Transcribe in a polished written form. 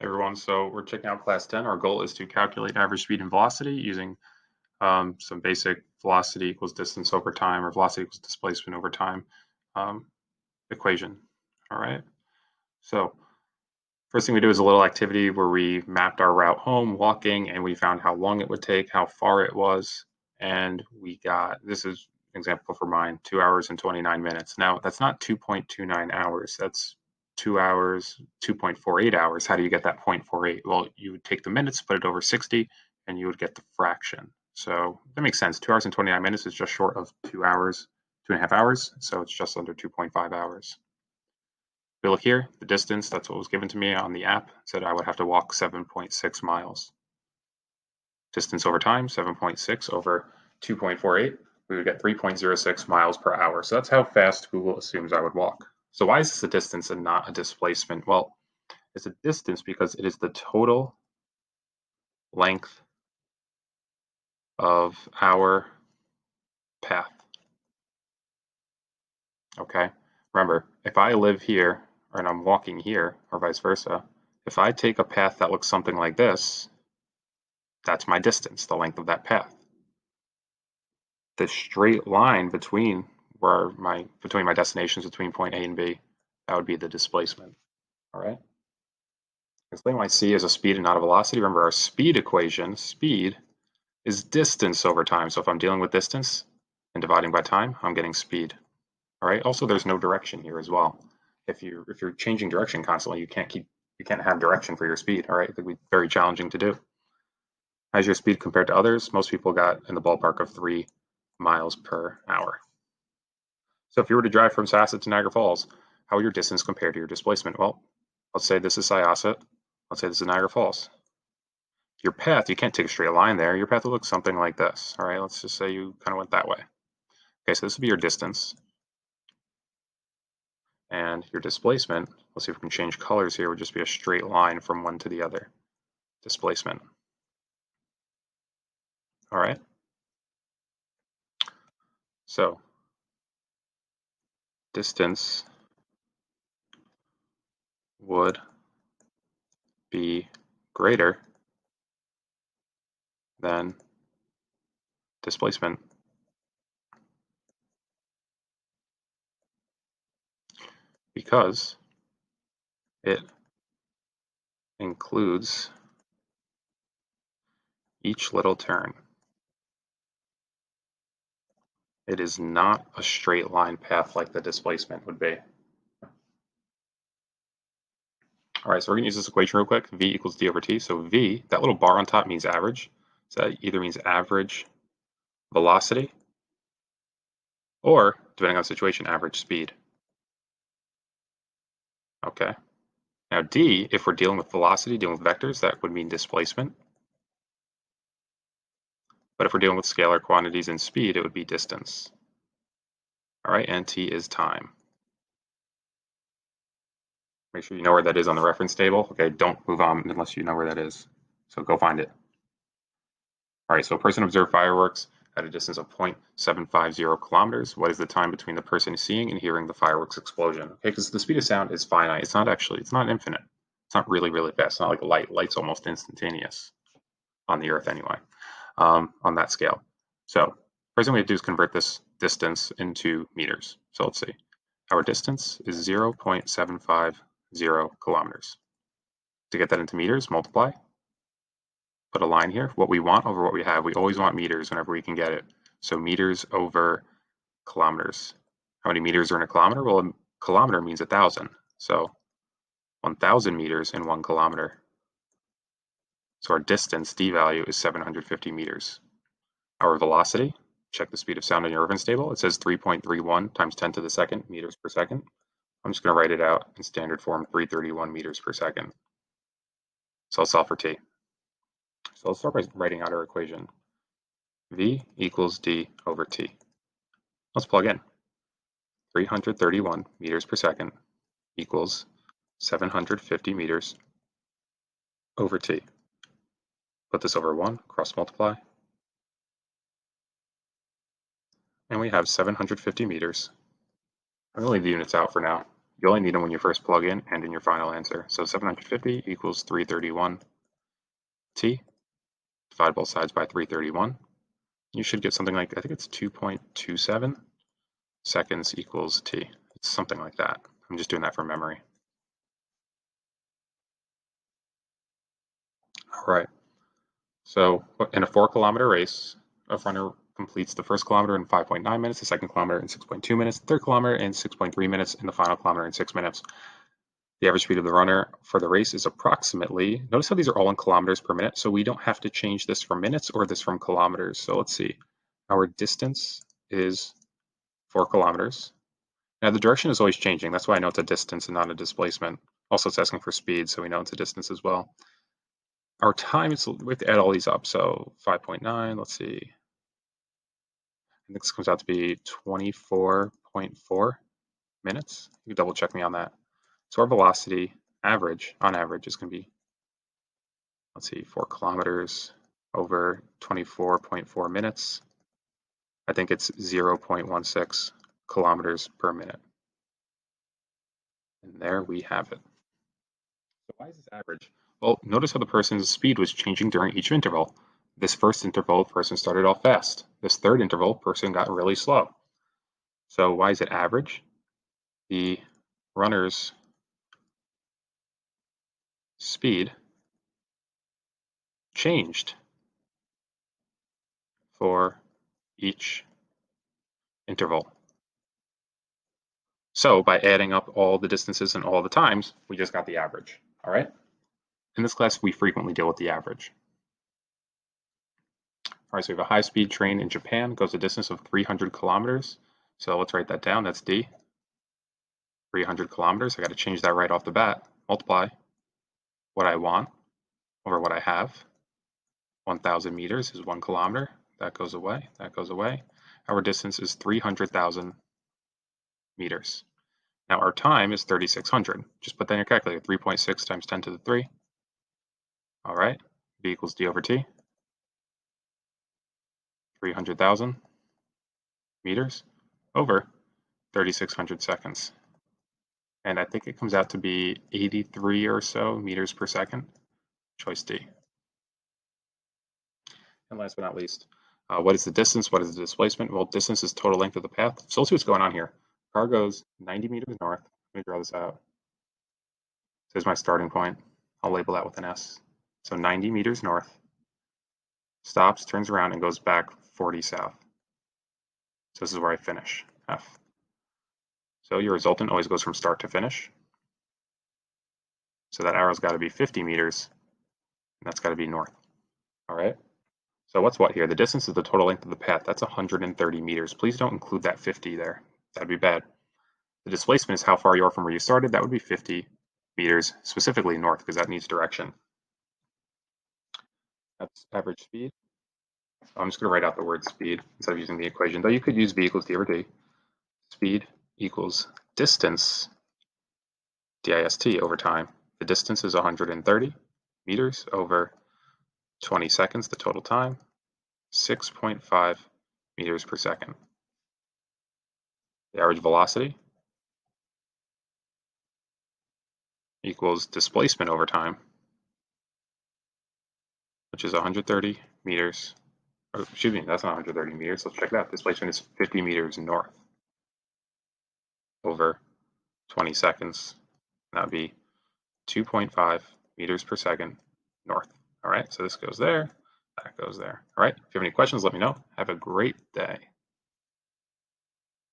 Hey everyone, so we're checking out class 10. Our goal is to calculate average speed and velocity using some basic velocity equals distance over time or velocity equals displacement over time um, equation. All right, so first thing we do is a little activity where we mapped our route home walking and we found how long it would take, how far it was, and we got, this is an example for mine, 2 hours and 29 minutes. Now that's not 2.29 hours, that's 2 hours, 2.48 hours. How do you get that 0.48? Well, you would take the minutes, put it over 60, and you would get the fraction. So that makes sense. 2 hours and 29 minutes is just short of 2 hours, 2.5 hours. So it's just under 2.5 hours. If we look here, the distance, that's what was given to me on the app, said I would have to walk 7.6 miles. Distance over time, 7.6 over 2.48, we would get 3.06 miles per hour. So that's how fast Google assumes I would walk. So why is this a distance and not a displacement? Well, it's a distance because it is the total length of our path. Okay, remember, if I live here and I'm walking here, or vice versa, if I take a path that looks something like this, that's my distance, the length of that path. The straight line between my destinations between point A and B, that would be the displacement. All right. Explain why C is a speed and not a velocity. Remember our speed equation, speed is distance over time. So if I'm dealing with distance and dividing by time, I'm getting speed. All right. Also, there's no direction here as well. If you're changing direction constantly, you can't have direction for your speed. All right. It would be very challenging to do. How's your speed compared to others? Most people got in the ballpark of 3 miles per hour. So if you were to drive from Syosset to Niagara Falls, how would your distance compare to your displacement? Well, let's say this is Syosset. Let's say this is Niagara Falls. Your path, you can't take a straight line there. Your path will look something like this. All right, let's just say you kind of went that way. Okay, so this would be your distance. And your displacement, let's see if we can change colors here, would just be a straight line from one to the other. Displacement. All right. So distance would be greater than displacement because it includes each little turn. It is not a straight line path like the displacement would be. All right, so we're gonna use this equation real quick. V equals d over t. So V, that little bar on top means average. So that either means average velocity or, depending on the situation, average speed. Okay. Now D, if we're dealing with velocity, dealing with vectors, that would mean displacement. But if we're dealing with scalar quantities and speed, it would be distance. All right, and t is time. Make sure you know where that is on the reference table. Okay, don't move on unless you know where that is. So go find it. All right, so a person observed fireworks at a distance of 0.750 kilometers. What is the time between the person seeing and hearing the fireworks explosion? Okay, because the speed of sound is finite. It's not infinite. It's not really, really fast. It's not like light. Light's almost instantaneous on the Earth anyway, on that scale. So first thing we have to do is convert this distance into meters. So let's see. Our distance is 0.750 kilometers. To get that into meters, multiply. Put a line here, what we want over what we have. We always want meters whenever we can get it. So meters over kilometers. How many meters are in a kilometer? Well, a kilometer means 1,000. So 1,000 meters in 1 kilometer. So our distance, d value, is 750 meters. Our velocity, check the speed of sound in your reference table. It says 3.31 times 10 to the second meters per second. I'm just going to write it out in standard form, 331 meters per second. So I'll solve for t. So let's start by writing out our equation. V equals d over t. Let's plug in. 331 meters per second equals 750 meters over t. Put this over 1, cross multiply. And we have 750 meters. I'm going to leave the units out for now. You only need them when you first plug in and in your final answer. So 750 equals 331 t. Divide both sides by 331. You should get something like, I think it's 2.27 seconds equals t. It's something like that. I'm just doing that from memory. All right. So in a 4-kilometer race, a runner completes the first kilometer in 5.9 minutes, the second kilometer in 6.2 minutes, the third kilometer in 6.3 minutes, and the final kilometer in 6 minutes. The average speed of the runner for the race is approximately, notice how these are all in kilometers per minute, so we don't have to change this from minutes or this from kilometers. So let's see, our distance is 4 kilometers. Now the direction is always changing, that's why I know it's a distance and not a displacement. Also it's asking for speed, so we know it's a distance as well. Our time is, we have to add all these up, so 5.9, let's see. And this comes out to be 24.4 minutes. You can double check me on that. So our velocity average, on average, is going to be, let's see, 4 kilometers over 24.4 minutes. I think it's 0.16 kilometers per minute. And there we have it. So why is this average? Well, notice how the person's speed was changing during each interval. This first interval, person started off fast. This third interval, person got really slow. So why is it average? The runner's speed changed for each interval. So by adding up all the distances and all the times, we just got the average, all right? In this class, we frequently deal with the average. All right, so we have a high-speed train in Japan, goes a distance of 300 kilometers. So let's write that down, that's D. 300 kilometers, I gotta change that right off the bat. Multiply what I want over what I have. 1,000 meters is 1 kilometer. That goes away, that goes away. Our distance is 300,000 meters. Now our time is 3,600. Just put that in your calculator, 3.6 times 10 to the 3. All right, V equals D over T. 300,000 meters over 3,600 seconds. And I think it comes out to be 83 or so meters per second. Choice D. And last but not least, what is the distance? What is the displacement? Well, distance is total length of the path. So let's see what's going on here. Car goes 90 meters north. Let me draw this out. This is my starting point. I'll label that with an S. So 90 meters north. Stops, turns around, and goes back 40 south. So this is where I finish, F. So your resultant always goes from start to finish. So that arrow's got to be 50 meters, and that's got to be north. All right. So what's what here? The distance is the total length of the path. That's 130 meters. Please don't include that 50 there. That'd be bad. The displacement is how far you are from where you started. That would be 50 meters, specifically north, because that needs direction. That's average speed. I'm just going to write out the word speed instead of using the equation, though you could use V equals D over D. Speed equals distance, dist, over time. The distance is 130 meters over 20 seconds, the total time, 6.5 meters per second. The average velocity equals displacement over time, which is 130 meters. Oh, excuse me, that's not 130 meters. Let's check it out. Displacement is 50 meters north over 20 seconds. That would be 2.5 meters per second north. All right, so this goes there, that goes there. All right, if you have any questions, let me know. Have a great day.